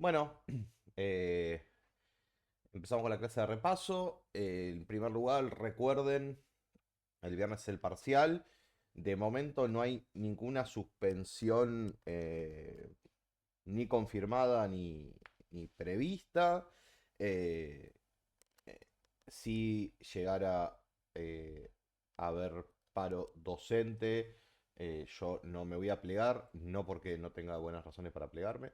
Bueno, eh, empezamos con la clase de repaso. En primer lugar, recuerden, el viernes es el parcial. De momento no hay ninguna suspensión ni confirmada ni prevista. Eh, eh, si llegara a haber paro docente, yo no me voy a plegar, no porque no tenga buenas razones para plegarme.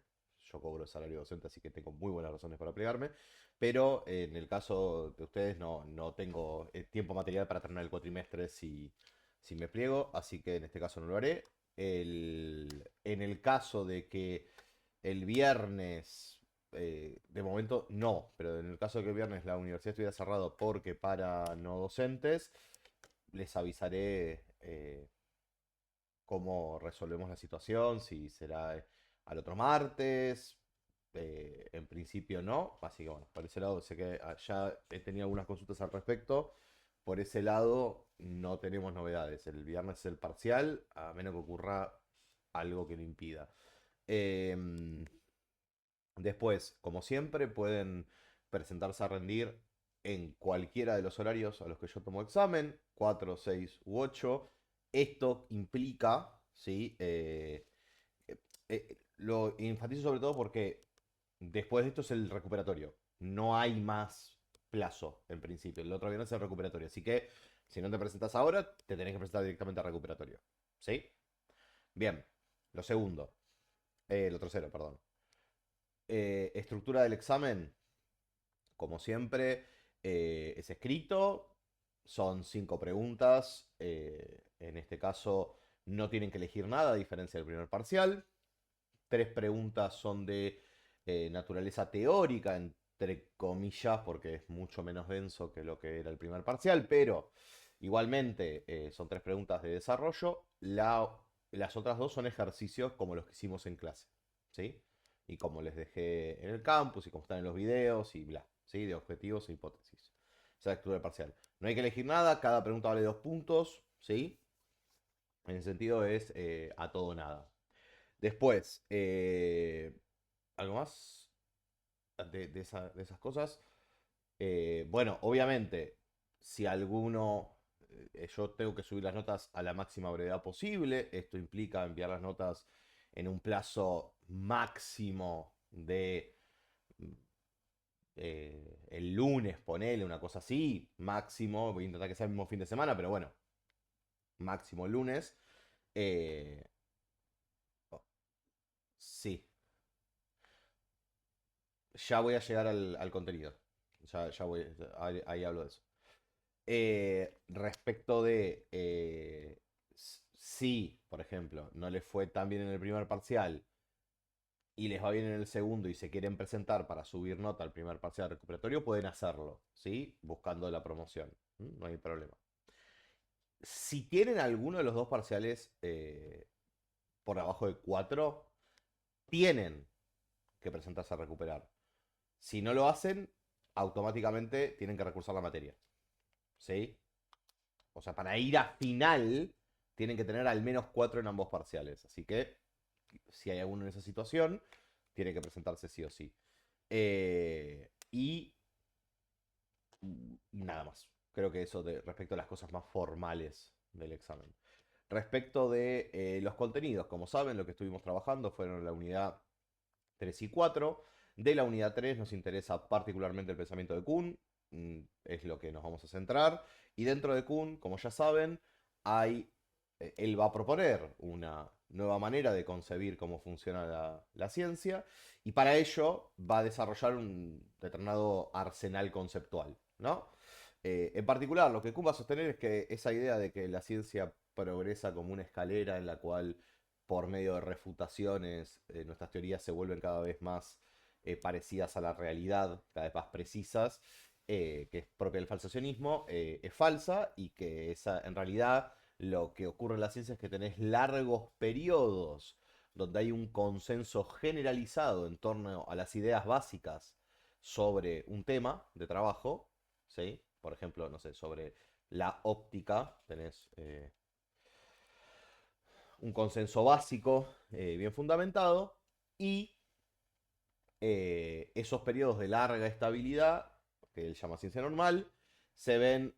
Yo cobro el salario docente, así que tengo muy buenas razones para plegarme. Pero en el caso de ustedes no tengo tiempo material para terminar el cuatrimestre si me pliego, así que en este caso no lo haré. En el caso de que el viernes, de momento no, pero en el caso de que el viernes la universidad estuviera cerrado porque para no docentes, les avisaré cómo resolvemos la situación, si será al otro martes. En principio no, así que bueno, por ese lado sé que ya he tenido algunas consultas al respecto. Por ese lado no tenemos novedades. El viernes es el parcial, a menos que ocurra algo que lo impida. Em, Después, como siempre, pueden presentarse a rendir en cualquiera de los horarios a los que yo tomo examen, 4, 6 u 8. Esto implica, ¿sí? Lo enfatizo sobre todo porque después de esto es el recuperatorio. No hay más plazo, en principio. El otro viernes es el recuperatorio. Así que, si no te presentas ahora, te tenés que presentar directamente al recuperatorio. ¿Sí? Bien. Lo segundo. Lo tercero, perdón. Estructura del examen. Como siempre, es escrito, son 5 preguntas, en este caso no tienen que elegir nada, a diferencia del primer parcial. 3 preguntas son de naturaleza teórica, entre comillas, porque es mucho menos denso que lo que era el primer parcial, pero igualmente son 3 preguntas de desarrollo. Las otras dos son ejercicios como los que hicimos en clase, ¿sí? Y como les dejé en el campus y como están en los videos y bla, ¿sí? De objetivos e hipótesis. Esa es la estructura parcial. No hay que elegir nada, cada pregunta vale 2 puntos, ¿sí? En el sentido es a todo o nada. Después, ¿algo más de esas cosas? Bueno, obviamente, si alguno, yo tengo que subir las notas a la máxima brevedad posible, esto implica enviar las notas en un plazo máximo de el lunes, ponele una cosa así, máximo, voy a intentar que sea el mismo fin de semana, pero bueno, máximo el lunes. Eh, sí, ya voy a llegar al contenido. Ya voy, ahí hablo de eso. Respecto de si, por ejemplo, no les fue tan bien en el primer parcial y les va bien en el segundo y se quieren presentar para subir nota al primer parcial recuperatorio, pueden hacerlo, ¿sí? Buscando la promoción. No hay problema. Si tienen alguno de los dos parciales por abajo de 4, tienen que presentarse a recuperar. Si no lo hacen, automáticamente tienen que recursar la materia. ¿Sí? O sea, para ir a final, tienen que tener al menos 4 en ambos parciales. Así que, si hay alguno en esa situación, tiene que presentarse sí o sí. Y nada más. Creo que eso respecto a las cosas más formales del examen. Respecto de los contenidos, como saben, lo que estuvimos trabajando fueron la unidad 3 y 4. De la unidad 3 nos interesa particularmente el pensamiento de Kuhn, es lo que nos vamos a centrar. Y dentro de Kuhn, como ya saben, él va a proponer una nueva manera de concebir cómo funciona la ciencia y para ello va a desarrollar un determinado arsenal conceptual, ¿no? En particular, lo que Kuhn va a sostener es que esa idea de que la ciencia progresa como una escalera en la cual por medio de refutaciones nuestras teorías se vuelven cada vez más parecidas a la realidad, cada vez más precisas, que es propia del falsacionismo, es falsa y que esa, en realidad lo que ocurre en la ciencia es que tenés largos periodos donde hay un consenso generalizado en torno a las ideas básicas sobre un tema de trabajo, ¿sí? Por ejemplo, no sé, sobre la óptica, tenés un consenso básico bien fundamentado y esos periodos de larga estabilidad, que él llama ciencia normal, se ven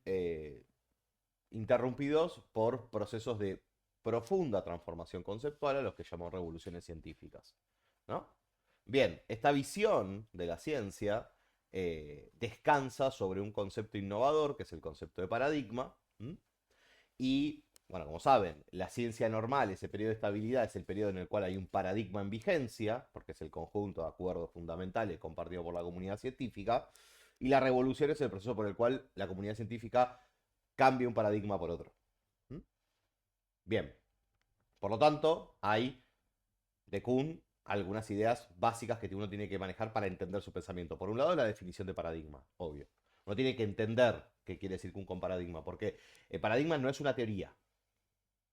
interrumpidos por procesos de profunda transformación conceptual a los que llamamos revoluciones científicas, ¿no? Bien, esta visión de la ciencia descansa sobre un concepto innovador, que es el concepto de paradigma, ¿m? Y, bueno, como saben, la ciencia normal, ese periodo de estabilidad, es el periodo en el cual hay un paradigma en vigencia, porque es el conjunto de acuerdos fundamentales compartidos por la comunidad científica, y la revolución es el proceso por el cual la comunidad científica cambia un paradigma por otro. ¿Mm? Bien, por lo tanto, hay de Kuhn algunas ideas básicas que uno tiene que manejar para entender su pensamiento. Por un lado, la definición de paradigma, obvio. Uno tiene que entender qué quiere decir Kuhn con paradigma, porque el paradigma no es una teoría,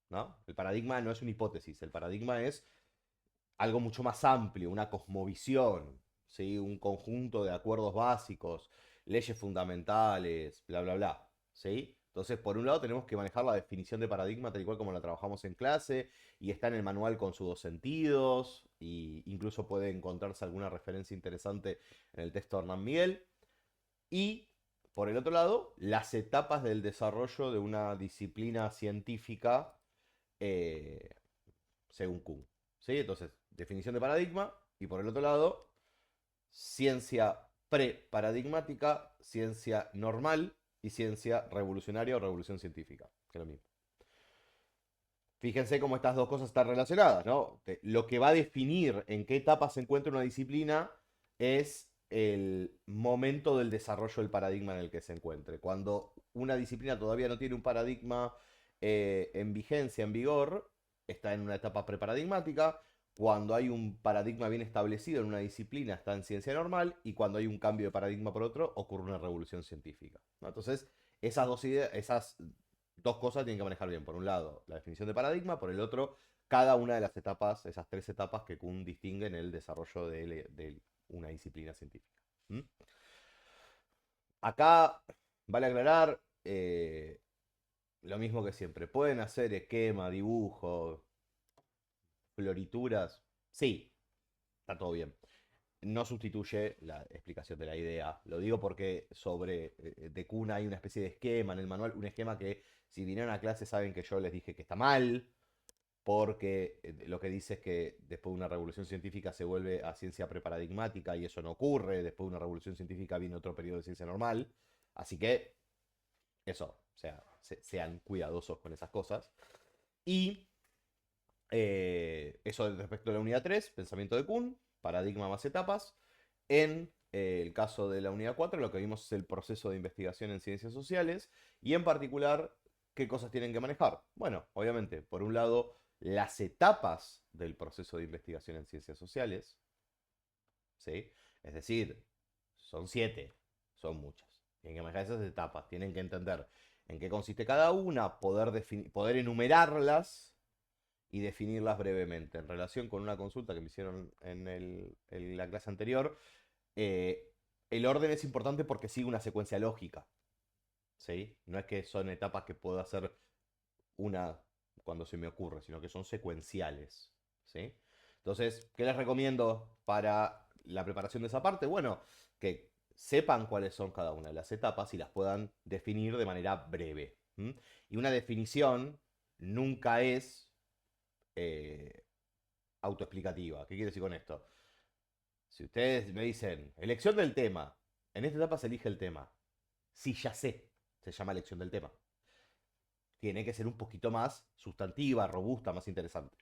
¿no? El paradigma no es una hipótesis, el paradigma es algo mucho más amplio, una cosmovisión, ¿sí? Un conjunto de acuerdos básicos, leyes fundamentales, bla, bla, bla, ¿sí? Entonces, por un lado tenemos que manejar la definición de paradigma tal y cual como la trabajamos en clase, y está en el manual con sus dos sentidos, y incluso puede encontrarse alguna referencia interesante en el texto de Hernán Miguel. Y, por el otro lado, las etapas del desarrollo de una disciplina científica eh, según Kuhn. ¿Sí? Entonces, definición de paradigma y por el otro lado, ciencia pre-paradigmática, ciencia normal y ciencia revolucionaria o revolución científica, que es lo mismo. Fíjense cómo estas dos cosas están relacionadas, ¿no? Lo que va a definir en qué etapa se encuentra una disciplina es el momento del desarrollo del paradigma en el que se encuentre. Cuando una disciplina todavía no tiene un paradigma en vigencia, en vigor, está en una etapa preparadigmática. Cuando hay un paradigma bien establecido en una disciplina, está en ciencia normal. Y cuando hay un cambio de paradigma por otro, ocurre una revolución científica, ¿no? Entonces, esas dos ideas, esas dos cosas tienen que manejar bien. Por un lado, la definición de paradigma, por el otro, cada una de las etapas, esas tres etapas que Kuhn distingue en el desarrollo de una disciplina científica. ¿Mm? Acá vale aclarar lo mismo que siempre. Pueden hacer esquema, dibujo, florituras. Sí, está todo bien. No sustituye la explicación de la idea. Lo digo porque sobre de Kuhn hay una especie de esquema en el manual, un esquema que si vinieron a clase saben que yo les dije que está mal, porque lo que dice es que después de una revolución científica se vuelve a ciencia preparadigmática y eso no ocurre, después de una revolución científica viene otro periodo de ciencia normal, así que eso, o sea, sean cuidadosos con esas cosas. Y eso respecto a la unidad 3 pensamiento de Kuhn, paradigma más etapas. En el caso de la unidad 4 lo que vimos es el proceso de investigación en ciencias sociales y en particular qué cosas tienen que manejar. Bueno, obviamente, por un lado, las etapas del proceso de investigación en ciencias sociales, ¿sí? Es decir, son 7, son muchas. Tienen que manejar esas etapas, tienen que entender en qué consiste cada una, poder enumerarlas y definirlas brevemente. En relación con una consulta que me hicieron en la clase anterior, eh, el orden es importante porque sigue una secuencia lógica, ¿sí? No es que son etapas que puedo hacer una cuando se me ocurre, sino que son secuenciales, ¿sí? Entonces, ¿qué les recomiendo para la preparación de esa parte? Bueno, que sepan cuáles son cada una de las etapas y las puedan definir de manera breve. ¿M? Y una definición nunca es eh, autoexplicativa. ¿Qué quiero decir con esto? Si ustedes me dicen, elección del tema, en esta etapa se elige el tema. Sí, ya sé, se llama elección del tema. Tiene que ser un poquito más sustantiva, robusta, más interesante.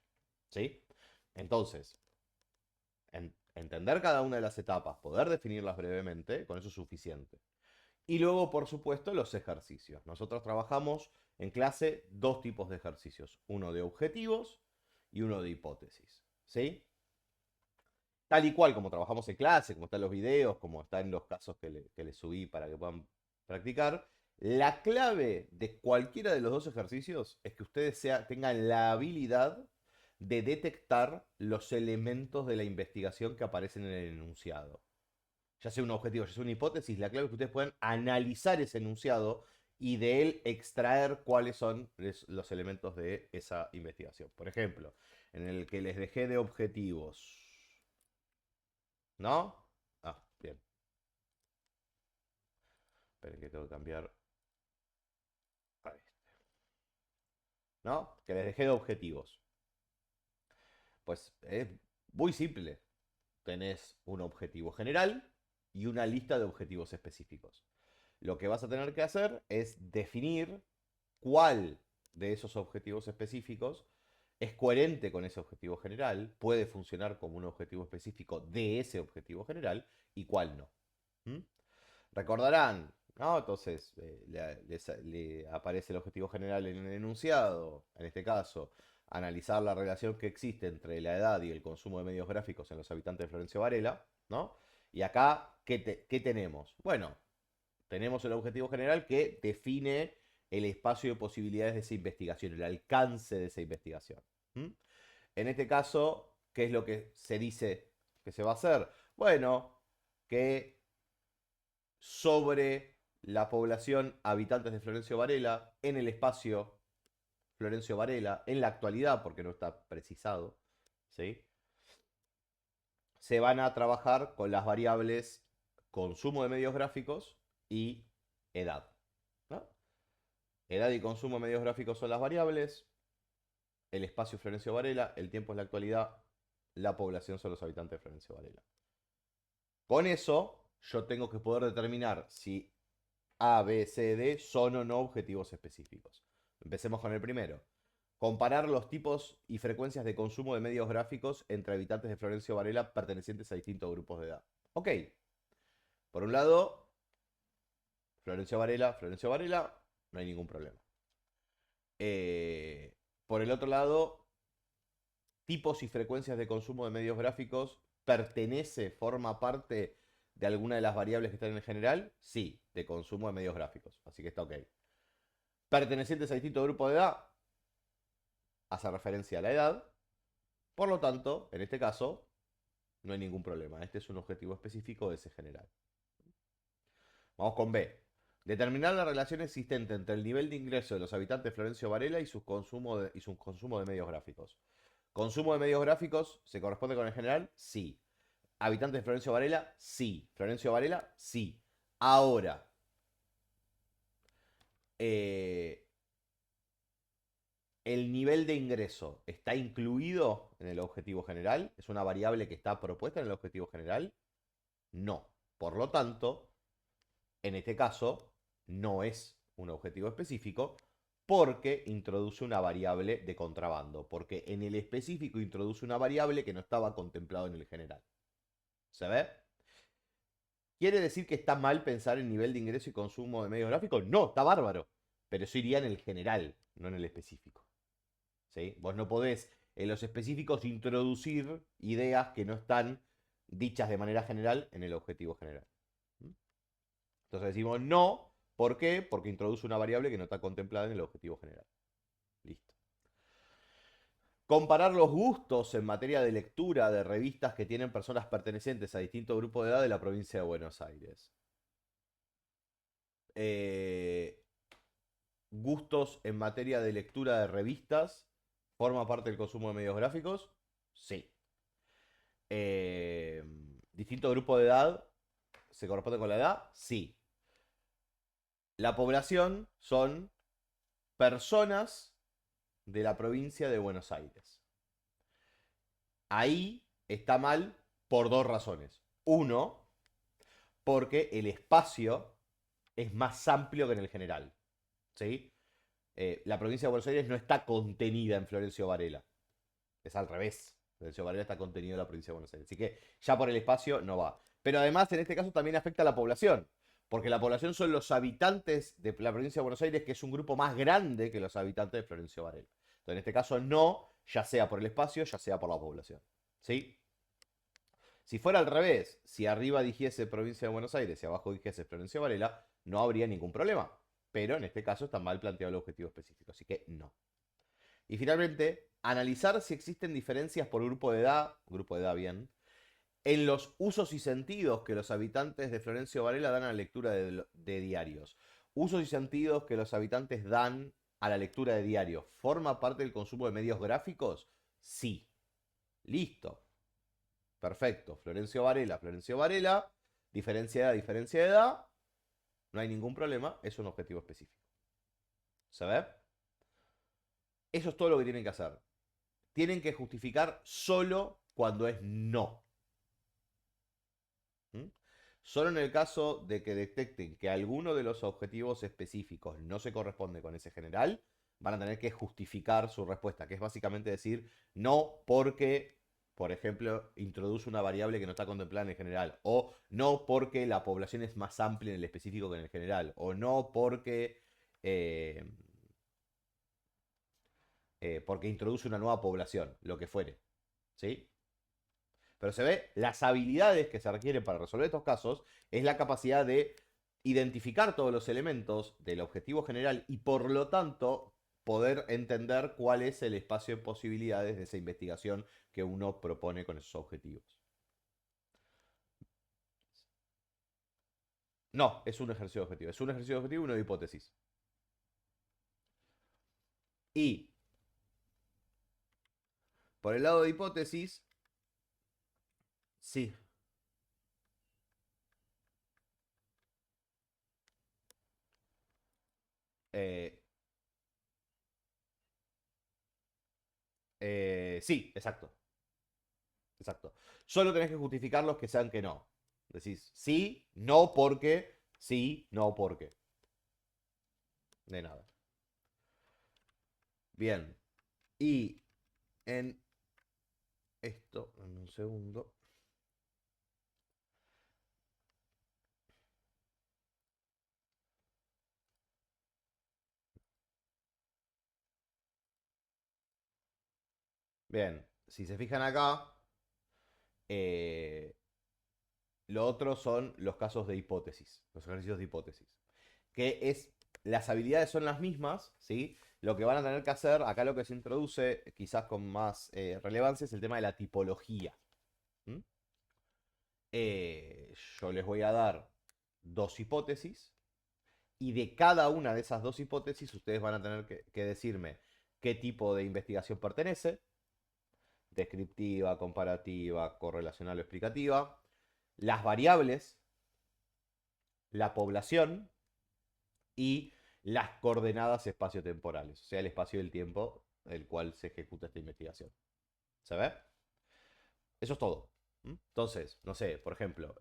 ¿Sí? Entonces, entender cada una de las etapas, poder definirlas brevemente, con eso es suficiente. Y luego, por supuesto, los ejercicios. Nosotros trabajamos en clase dos tipos de ejercicios. Uno de objetivos y uno de hipótesis. ¿Sí? Tal y cual como trabajamos en clase, como están los videos, como está en los casos que les subí para que puedan practicar, la clave de cualquiera de los dos ejercicios es que ustedes tengan la habilidad de detectar los elementos de la investigación que aparecen en el enunciado. Ya sea un objetivo, ya sea una hipótesis, la clave es que ustedes puedan analizar ese enunciado y de él extraer cuáles son los elementos de esa investigación. Por ejemplo, en el que les dejé de objetivos, ¿No? Ah, bien. Esperen que tengo que cambiar a este. ¿No? Que les dejé de objetivos. Pues es muy simple. Tenés un objetivo general y una lista de objetivos específicos. Lo que vas a tener que hacer es definir cuál de esos objetivos específicos es coherente con ese objetivo general, puede funcionar como un objetivo específico de ese objetivo general y cuál no. ¿Mm? Recordarán, ¿no? Entonces, le aparece el objetivo general en el enunciado, en este caso, analizar la relación que existe entre la edad y el consumo de medios gráficos en los habitantes de Florencio Varela, ¿no? Y acá, ¿qué tenemos? Bueno, tenemos el objetivo general que define el espacio de posibilidades de esa investigación, el alcance de esa investigación. ¿Mm? En este caso, ¿qué es lo que se dice que se va a hacer? Bueno, que sobre la población habitantes de Florencio Varela en el espacio Florencio Varela en la actualidad, porque no está precisado, ¿sí? Se van a trabajar con las variables consumo de medios gráficos y edad, ¿no? Edad y consumo de medios gráficos son las variables, el espacio Florencio Varela, el tiempo es la actualidad, la población son los habitantes de Florencio Varela. Con eso, yo tengo que poder determinar si A, B, C, D son o no objetivos específicos. Empecemos con el primero. Comparar los tipos y frecuencias de consumo de medios gráficos entre habitantes de Florencio Varela pertenecientes a distintos grupos de edad. Ok. Por un lado, Florencio Varela, no hay ningún problema. Por el otro lado, tipos y frecuencias de consumo de medios gráficos forma parte de alguna de las variables que están en el general, sí, de consumo de medios gráficos. Así que está ok. Pertenecientes a distintos grupos de edad, hace referencia a la edad. Por lo tanto, en este caso, no hay ningún problema. Este es un objetivo específico de ese general. Vamos con B. Determinar la relación existente entre el nivel de ingreso de los habitantes de Florencio Varela y su consumo de medios gráficos. ¿Consumo de medios gráficos se corresponde con el general? Sí. ¿Habitantes de Florencio Varela? Sí. ¿Florencio Varela? Sí. Ahora, eh, ¿el nivel de ingreso está incluido en el objetivo general? ¿Es una variable que está propuesta en el objetivo general? No. Por lo tanto, en este caso, no es un objetivo específico porque introduce una variable de contrabando, porque en el específico introduce una variable que no estaba contemplado en el general. ¿Se ve? ¿Quiere decir que está mal pensar en nivel de ingreso y consumo de medios gráficos? No, está bárbaro. Pero eso iría en el general, no en el específico. ¿Sí? Vos no podés en los específicos introducir ideas que no están dichas de manera general en el objetivo general. Entonces decimos no. ¿Por qué? Porque introduce una variable que no está contemplada en el objetivo general. Listo. Comparar los gustos en materia de lectura de revistas que tienen personas pertenecientes a distintos grupos de edad de la provincia de Buenos Aires. Eh, gustos en materia de lectura de revistas. ¿Forma parte del consumo de medios gráficos? Sí. Eh, ¿Distinto grupo de edad se corresponde con la edad? Sí. La población son personas de la provincia de Buenos Aires. Ahí está mal por dos razones. Uno, porque el espacio es más amplio que en el general. ¿Sí? La provincia de Buenos Aires no está contenida en Florencio Varela. Es al revés. Florencio Varela está contenido en la provincia de Buenos Aires. Así que ya por el espacio no va. Pero además, en este caso también afecta a la población. Porque la población son los habitantes de la provincia de Buenos Aires, que es un grupo más grande que los habitantes de Florencio Varela. Entonces, en este caso no, ya sea por el espacio, ya sea por la población. ¿Sí? Si fuera al revés, si arriba dijese provincia de Buenos Aires y abajo dijese Florencio Varela, no habría ningún problema. Pero en este caso está mal planteado el objetivo específico, así que no. Y finalmente, analizar si existen diferencias por grupo de edad bien, en los usos y sentidos que los habitantes de Florencio Varela dan a la lectura de diarios. Usos y sentidos que los habitantes dan a la lectura de diarios. ¿Forma parte del consumo de medios gráficos? Sí. Listo. Perfecto. Florencio Varela, Florencio Varela. Diferencia de edad. No hay ningún problema. Es un objetivo específico. ¿Se ve? Eso es todo lo que tienen que hacer. Tienen que justificar solo cuando es no. ¿Mm? Solo en el caso de que detecten que alguno de los objetivos específicos no se corresponde con ese general, van a tener que justificar su respuesta, que es básicamente decir no porque, por ejemplo, introduce una variable que no está contemplada en el general, o no porque la población es más amplia en el específico que en el general, o no porque, eh, porque introduce una nueva población, lo que fuere. ¿Sí? Pero se ve, las habilidades que se requieren para resolver estos casos es la capacidad de identificar todos los elementos del objetivo general y por lo tanto poder entender cuál es el espacio de posibilidades de esa investigación que uno propone con esos objetivos. No, es un ejercicio de objetivo. Es un ejercicio de objetivo y una hipótesis. Y por el lado de hipótesis, sí. Eh, sí, exacto. Exacto. Solo tenés que justificar los que sean que no. Decís sí, no porque, sí, no porque. De nada. Bien. Y en esto, en un segundo. Bien. Si se fijan acá, eh, lo otro son los casos de hipótesis, los ejercicios de hipótesis. Que es, las habilidades son las mismas, ¿sí? Lo que van a tener que hacer, acá lo que se introduce, quizás con más relevancia, es el tema de la tipología. ¿Mm? Yo les voy a dar dos hipótesis y de cada una de esas dos hipótesis ustedes van a tener que decirme qué tipo de investigación pertenece, descriptiva, comparativa, correlacional o explicativa, las variables, la población y las coordenadas espaciotemporales, o sea, el espacio y el tiempo en el cual se ejecuta esta investigación. ¿Se ve? Eso es todo. Entonces, no sé, por ejemplo,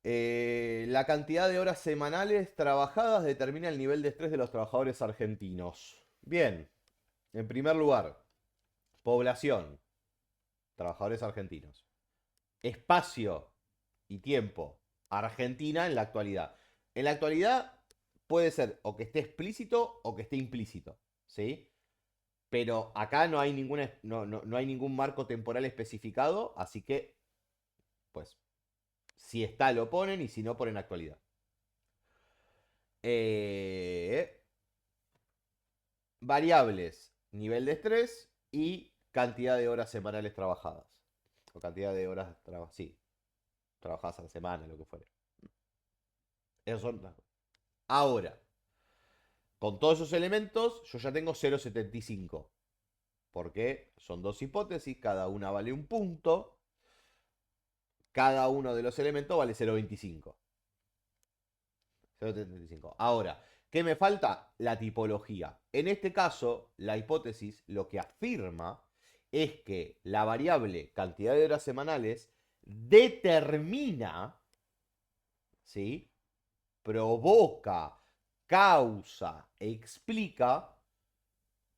la cantidad de horas semanales trabajadas determina el nivel de estrés de los trabajadores argentinos. Bien, en primer lugar, población, trabajadores argentinos. Espacio y tiempo, Argentina en la actualidad. En la actualidad puede ser o que esté explícito o que esté implícito, ¿sí? Pero acá no hay, no hay ningún marco temporal especificado, así que, pues, si está lo ponen y si no ponen actualidad. Eh, Variables, nivel de estrés y cantidad de horas semanales trabajadas. O cantidad de horas, sí, trabajadas a la semana, lo que fuere. Esos son. Ahora, con todos esos elementos, yo ya tengo 0,75. Porque son dos hipótesis, cada una vale un punto. Cada uno de los elementos vale 0,25. 0,75. Ahora, ¿qué me falta? La tipología. En este caso, la hipótesis lo que afirma es que la variable cantidad de horas semanales determina, ¿sí? Provoca, causa, explica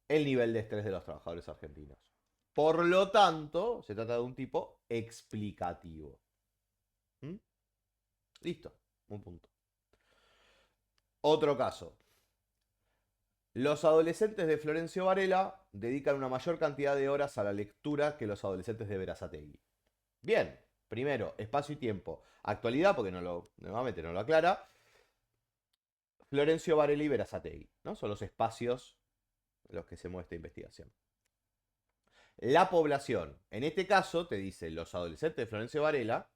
el nivel de estrés de los trabajadores argentinos. Por lo tanto, se trata de un tipo explicativo. ¿Mm? Listo, un punto. Otro caso. Los adolescentes de Florencio Varela dedican una mayor cantidad de horas a la lectura que los adolescentes de Berazategui. Bien, primero, espacio y tiempo. Actualidad, porque nuevamente no lo aclara. Florencio Varela y Berazategui, ¿no? Son los espacios en los que se mueve esta investigación. La población, en este caso, te dice los adolescentes de Florencio Varela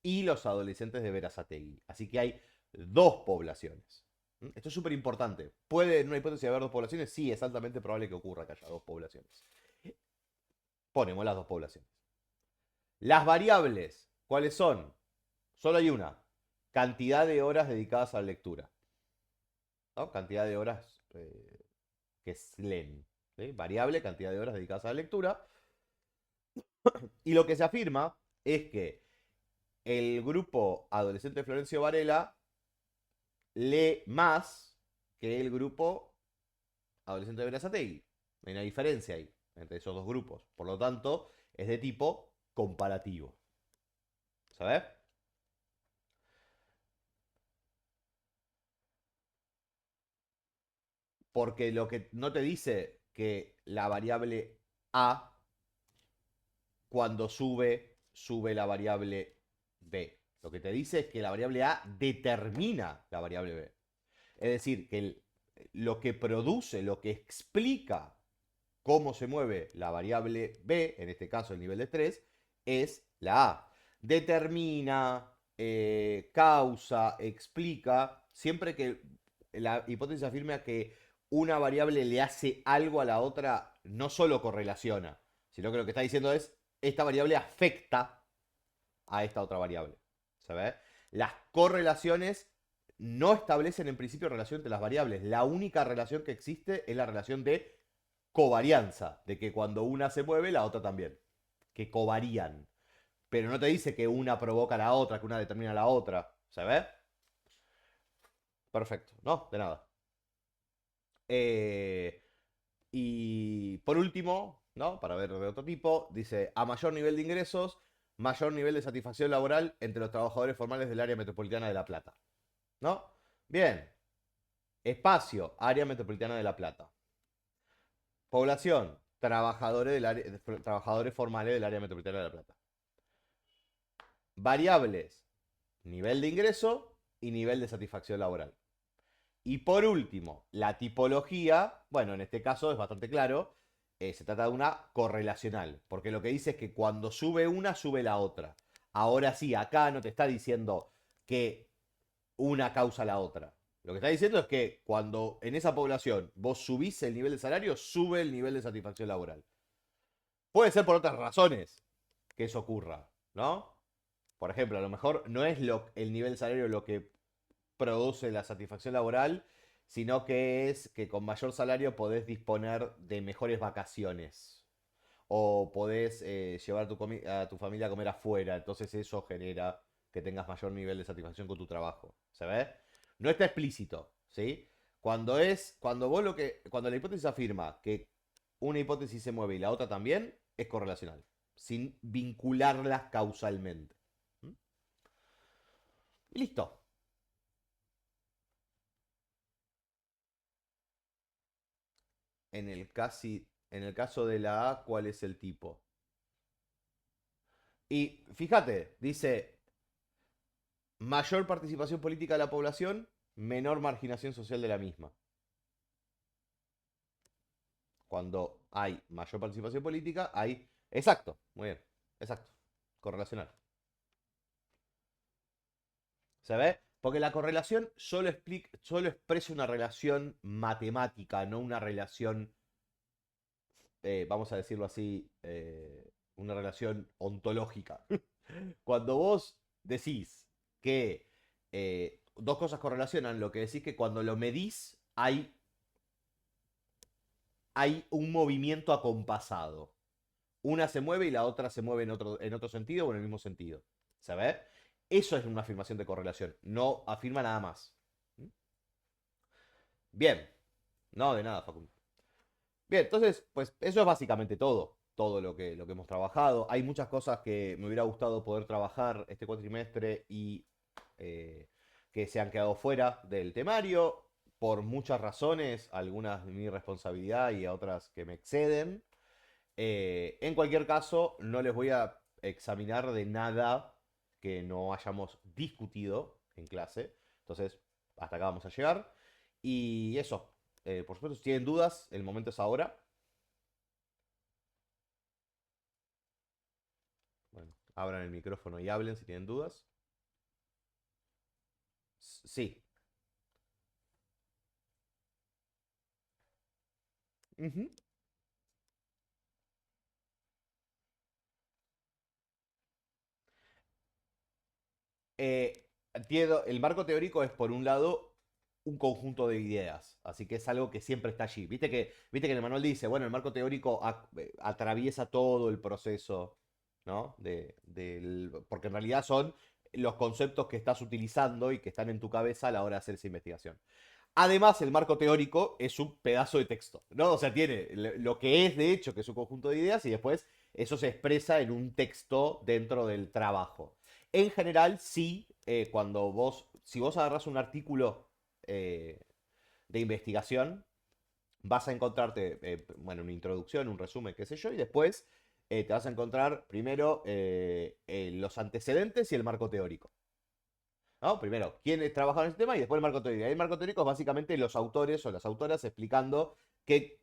y los adolescentes de Berazategui. Así que hay dos poblaciones. Esto es súper importante. ¿Puede en una hipótesis haber dos poblaciones? Sí, es altamente probable que ocurra que haya dos poblaciones. Ponemos las dos poblaciones. Las variables, ¿cuáles son? Solo hay una. Cantidad de horas dedicadas a la lectura. ¿No? Cantidad de horas que leen. ¿Sí? Variable, cantidad de horas dedicadas a la lectura. Y lo que se afirma es que el grupo adolescente de Florencio Varela lee más que el grupo adolescente de Berazategui. Hay una diferencia ahí entre esos dos grupos. Por lo tanto, es de tipo comparativo. ¿Sabes? Porque lo que no te dice que la variable A, cuando sube, sube la variable B. Lo que te dice es que la variable A determina la variable B. Es decir, que lo que produce, lo que explica cómo se mueve la variable B, en este caso el nivel de estrés, es la A. Determina, causa, explica, siempre que la hipótesis afirma que una variable le hace algo a la otra, no solo correlaciona, sino que lo que está diciendo es, esta variable afecta a esta otra variable. ¿Sabes? Las correlaciones no establecen en principio relación entre las variables. La única relación que existe es la relación de covarianza, de que cuando una se mueve, la otra también. Que covarían. Pero no te dice que una provoca a la otra, que una determina a la otra. ¿Se ve? Perfecto. No, de nada. Eh, y por último, ¿no? Para ver de otro tipo, dice, a mayor nivel de ingresos, mayor nivel de satisfacción laboral entre los trabajadores formales del área metropolitana de La Plata. ¿No? Bien. Espacio, área metropolitana de La Plata. Población, trabajadores formales del área metropolitana de La Plata. Variables, nivel de ingreso y nivel de satisfacción laboral. Y por último, la tipología, bueno, en este caso es bastante claro, se trata de una correlacional, porque lo que dice es que cuando sube una, sube la otra. Ahora sí, acá no te está diciendo que una causa la otra. Lo que está diciendo es que cuando en esa población vos subís el nivel de salario, sube el nivel de satisfacción laboral. Puede ser por otras razones que eso ocurra, ¿no? Por ejemplo, a lo mejor no es el nivel de salario lo que produce la satisfacción laboral, sino que es que con mayor salario podés disponer de mejores vacaciones. O podés llevar a tu familia a comer afuera. Entonces eso genera que tengas mayor nivel de satisfacción con tu trabajo. ¿Se ve? No está explícito, ¿sí? Cuando la hipótesis afirma que una hipótesis se mueve y la otra también, es correlacional, sin vincularlas causalmente. ¿Mm? Y listo. En el caso de la A, ¿cuál es el tipo? Y fíjate, dice mayor participación política de la población, menor marginación social de la misma. Cuando hay mayor participación política, hay... Exacto, muy bien, exacto, correlacional. ¿Se ve? Porque la correlación solo expresa una relación matemática, no una relación, vamos a decirlo así, una relación ontológica. Cuando vos decís que dos cosas correlacionan, lo que decís que cuando lo medís hay un movimiento acompasado. Una se mueve y la otra se mueve en otro sentido o en el mismo sentido. ¿Sabes? Eso es una afirmación de correlación. No afirma nada más. ¿Mm? Bien. No, de nada, Facundo. Bien, entonces, pues eso es básicamente todo. Todo lo que hemos trabajado. Hay muchas cosas que me hubiera gustado poder trabajar este cuatrimestre y eh, que se han quedado fuera del temario por muchas razones, algunas de mi responsabilidad y otras que me exceden. En cualquier caso, no les voy a examinar de nada que no hayamos discutido en clase. Entonces, hasta acá vamos a llegar. Y eso, por supuesto, si tienen dudas, el momento es ahora. Bueno, abran el micrófono y hablen si tienen dudas. Sí. Ujú. entiendo, el marco teórico es, por un lado, un conjunto de ideas. Así que es algo que siempre está allí. Viste que en el manual dice, bueno, el marco teórico atraviesa todo el proceso, ¿no? Porque en realidad son los conceptos que estás utilizando y que están en tu cabeza a la hora de hacer esa investigación. Además, el marco teórico es un pedazo de texto, ¿no? O sea, tiene lo que es, de hecho, que es un conjunto de ideas, y después eso se expresa en un texto dentro del trabajo. En general, sí, si vos agarras un artículo eh, de investigación, vas a encontrarte, bueno, una introducción, un resumen, qué sé yo, y después te vas a encontrar primero los antecedentes y el marco teórico. ¿No? Primero, quiénes trabajaron en este tema y después el marco teórico. Y el marco teórico es básicamente los autores o las autoras explicando qué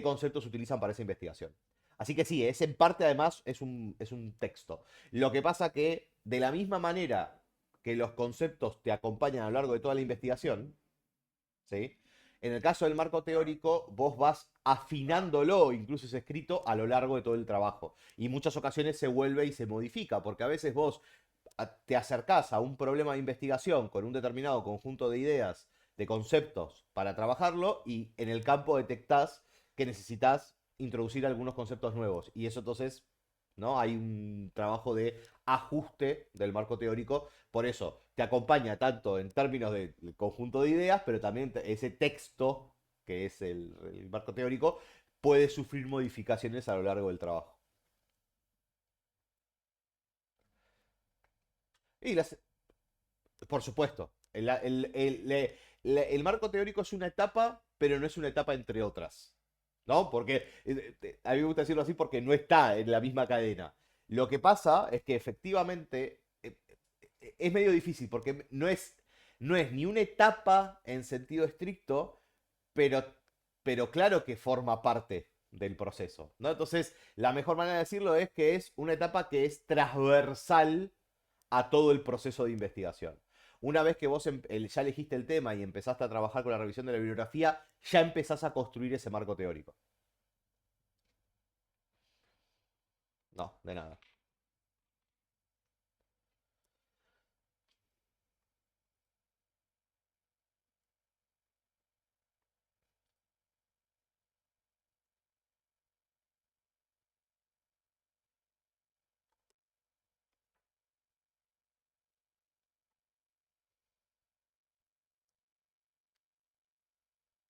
conceptos utilizan para esa investigación. Así que sí, es en parte además es un texto. Lo que pasa que de la misma manera que los conceptos te acompañan a lo largo de toda la investigación, ¿sí? En el caso del marco teórico, vos vas afinándolo, incluso es escrito, a lo largo de todo el trabajo. Y en muchas ocasiones se vuelve y se modifica, porque a veces vos te acercás a un problema de investigación con un determinado conjunto de ideas, de conceptos para trabajarlo, y en el campo detectás que necesitas introducir algunos conceptos nuevos. Y eso entonces, ¿no? Hay un trabajo de ajuste del marco teórico. Por eso, te acompaña tanto en términos del conjunto de ideas, pero también ese texto, que es el marco teórico, puede sufrir modificaciones a lo largo del trabajo. Y por supuesto, el marco teórico es una etapa, pero no es una etapa entre otras. ¿No? Porque a mí me gusta decirlo así porque no está en la misma cadena. Lo que pasa es que efectivamente es medio difícil porque no es ni una etapa en sentido estricto, pero, pero claro que forma parte del proceso, ¿no? Entonces, la mejor manera de decirlo es que es una etapa que es transversal a todo el proceso de investigación. Una vez que vos ya elegiste el tema y empezaste a trabajar con la revisión de la bibliografía, ya empezás a construir ese marco teórico. No, de nada.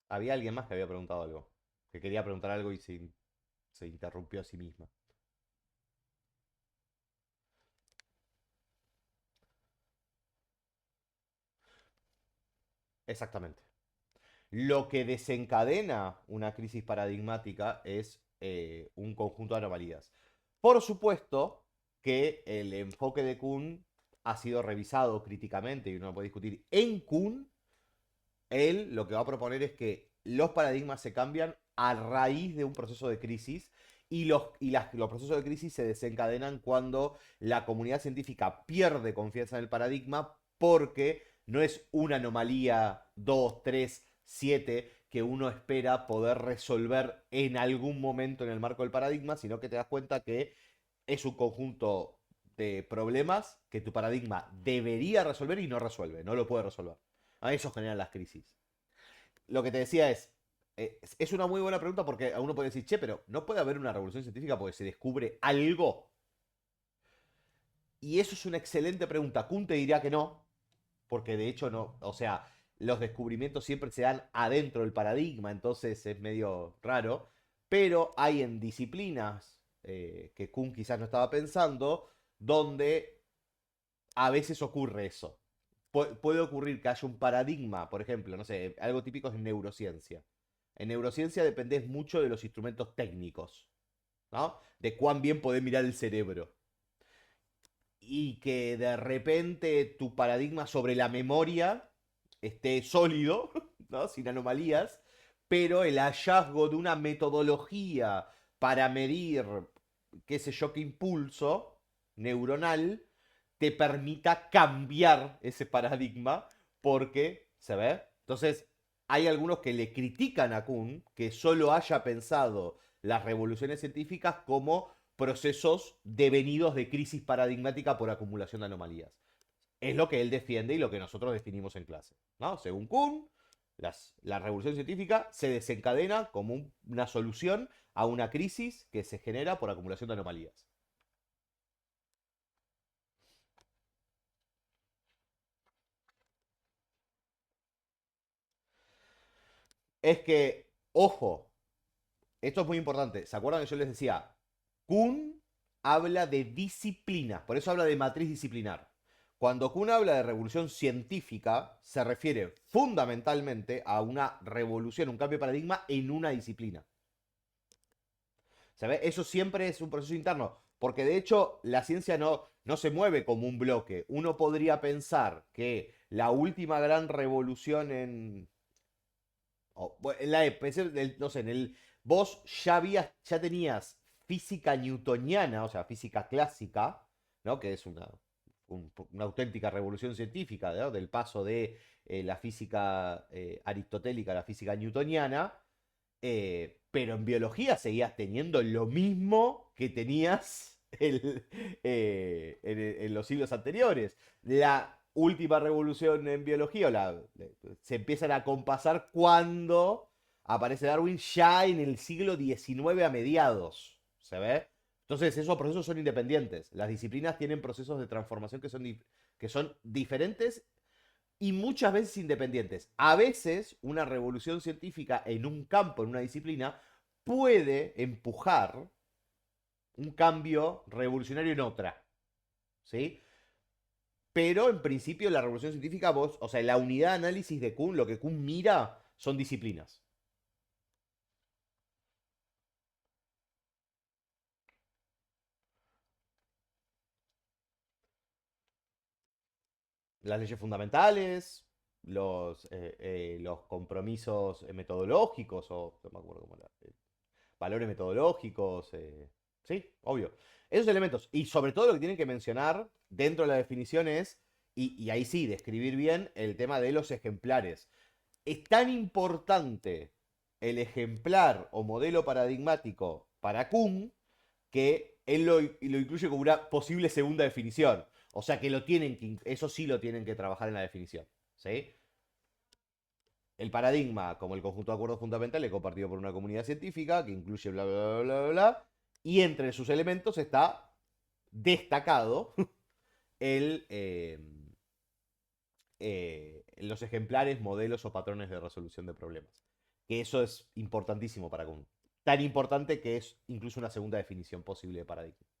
Había alguien más que había preguntado algo. Que quería preguntar algo y se interrumpió a sí misma. Exactamente. Lo que desencadena una crisis paradigmática es un conjunto de anomalías. Por supuesto que el enfoque de Kuhn ha sido revisado críticamente y uno puede discutir. En Kuhn, él lo que va a proponer es que los paradigmas se cambian a raíz de un proceso de crisis, y los procesos de crisis se desencadenan cuando la comunidad científica pierde confianza en el paradigma porque no es una anomalía 2, 3, 7 que uno espera poder resolver en algún momento en el marco del paradigma, sino que te das cuenta que es un conjunto de problemas que tu paradigma debería resolver y no resuelve, no lo puede resolver. A eso generan las crisis. Lo que te decía es una muy buena pregunta porque a uno puede decir, che, pero no puede haber una revolución científica porque se descubre algo. Y eso es una excelente pregunta. Kuhn te diría que no, porque de hecho no, o sea, los descubrimientos siempre se dan adentro del paradigma, entonces es medio raro. Pero hay en disciplinas que Kuhn quizás no estaba pensando, donde a veces ocurre eso. Puede ocurrir que haya un paradigma, por ejemplo, no sé, algo típico es en neurociencia. En neurociencia dependés mucho de los instrumentos técnicos, ¿no? De cuán bien podés mirar el cerebro. Y que de repente tu paradigma sobre la memoria esté sólido, ¿no? Sin anomalías, pero el hallazgo de una metodología para medir, qué sé yo, qué impulso neuronal, te permita cambiar ese paradigma porque, ¿se ve? Entonces, hay algunos que le critican a Kuhn que solo haya pensado las revoluciones científicas como procesos devenidos de crisis paradigmática por acumulación de anomalías. es lo que él defiende y lo que nosotros definimos en clase, ¿no? Según Kuhn, la revolución científica se desencadena como una solución a una crisis que se genera por acumulación de anomalías. Es que, ojo, esto es muy importante. ¿Se acuerdan que yo les decía? Kuhn habla de disciplina, por eso habla de matriz disciplinar. Cuando Kuhn habla de revolución científica, se refiere fundamentalmente a una revolución, un cambio de paradigma en una disciplina. ¿Sabe? Eso siempre es un proceso interno, porque de hecho la ciencia no se mueve como un bloque. Uno podría pensar que la última gran revolución en la no sé, vos ya tenías física newtoniana, o sea, física clásica, ¿no? Que es una auténtica revolución científica, ¿no? Del paso de la física aristotélica a la física newtoniana, pero en biología seguías teniendo lo mismo que tenías en los siglos anteriores. La última revolución en biología se empiezan a compasar cuando aparece Darwin ya en el siglo XIX a mediados. ¿Se ve? Entonces esos procesos son independientes. Las disciplinas tienen procesos de transformación que son diferentes y muchas veces independientes. A veces una revolución científica en un campo, en una disciplina, puede empujar un cambio revolucionario en otra. ¿Sí? Pero en principio la revolución científica, o sea, la unidad de análisis de Kuhn, lo que Kuhn mira son disciplinas. Las leyes fundamentales, los compromisos metodológicos, o no me acuerdo cómo era, valores metodológicos, sí, obvio. Esos elementos, y sobre todo lo que tienen que mencionar dentro de la definición es, y ahí sí, describir bien el tema de los ejemplares. Es tan importante el ejemplar o modelo paradigmático para Kuhn que él lo incluye como una posible segunda definición. O sea que eso sí lo tienen que trabajar en la definición. ¿Sí? El paradigma, como el conjunto de acuerdos fundamentales compartido por una comunidad científica, que incluye bla, bla, bla, bla, bla, y entre sus elementos está destacado el, los ejemplares, modelos o patrones de resolución de problemas. Que eso es importantísimo para Kuhn. Tan importante que es incluso una segunda definición posible de paradigma.